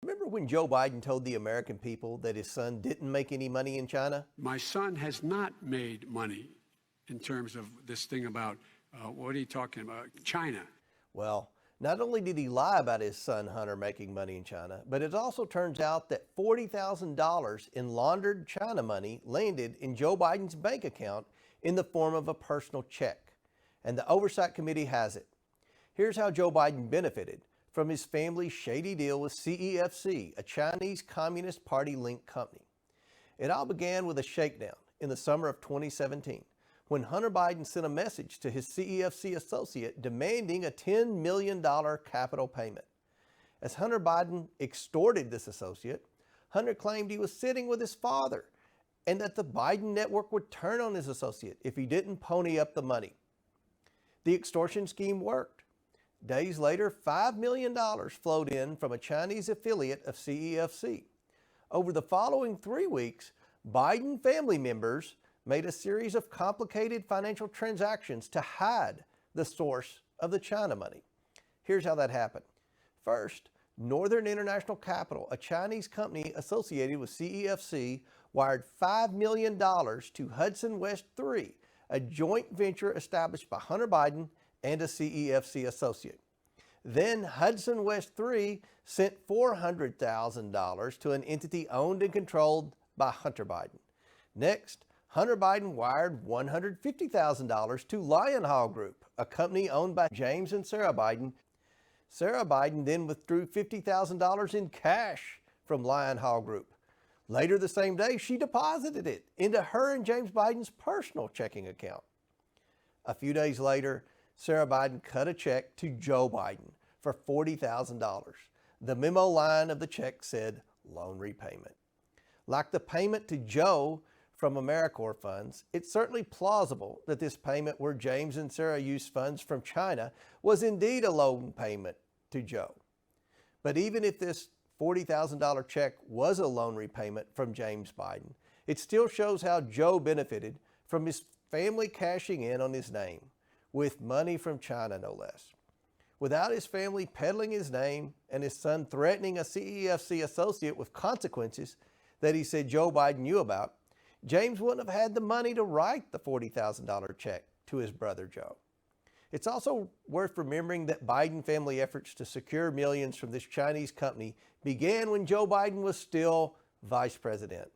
Remember when Joe Biden told the American people that his son didn't make any money in China? My son has not made money in terms of this thing about, what are you talking about, China? Well, not only did he lie about his son Hunter making money in China, but it also turns out that $40,000 in laundered China money landed in Joe Biden's bank account in the form of a personal check. And the Oversight Committee has it. Here's how Joe Biden benefited from his family's shady deal with CEFC, a Chinese Communist Party-linked company. It all began with a shakedown in the summer of 2017, when Hunter Biden sent a message to his CEFC associate demanding a $10 million capital payment. As Hunter Biden extorted this associate, Hunter claimed he was sitting with his father and that the Biden network would turn on his associate if he didn't pony up the money. The extortion scheme worked. Days later, $5 million flowed in from a Chinese affiliate of CEFC. Over the following 3 weeks, Biden family members made a series of complicated financial transactions to hide the source of the China money. Here's how that happened. First, Northern International Capital, a Chinese company associated with CEFC, wired $5 million to Hudson West 3, a joint venture established by Hunter Biden and a CEFC associate. Then Hudson West 3 sent $400,000 to an entity owned and controlled by Hunter Biden. Next, Hunter Biden wired $150,000 to Lion Hall Group, a company owned by James and Sarah Biden. Sarah Biden then withdrew $50,000 in cash from Lion Hall Group. Later the same day, she deposited it into her and James Biden's personal checking account. A few days later, Sarah Biden cut a check to Joe Biden for $40,000. The memo line of the check said loan repayment. Like the payment to Joe from AmeriCorps funds, it's certainly plausible that this payment where James and Sarah used funds from China was indeed a loan payment to Joe. But even if this $40,000 check was a loan repayment from James Biden, it still shows how Joe benefited from his family cashing in on his name, with money from China no less. Without his family peddling his name and his son threatening a CEFC associate with consequences that he said Joe Biden knew about, James wouldn't have had the money to write the $40,000 check to his brother Joe. It's also worth remembering that Biden family efforts to secure millions from this Chinese company began when Joe Biden was still vice president.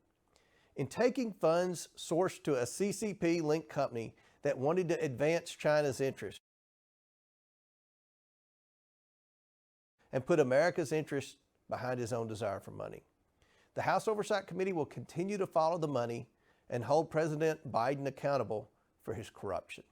In taking funds sourced to a CCP-linked company that wanted to advance China's interests and put America's interests behind his own desire for money. The House Oversight Committee will continue to follow the money and hold President Biden accountable for his corruption.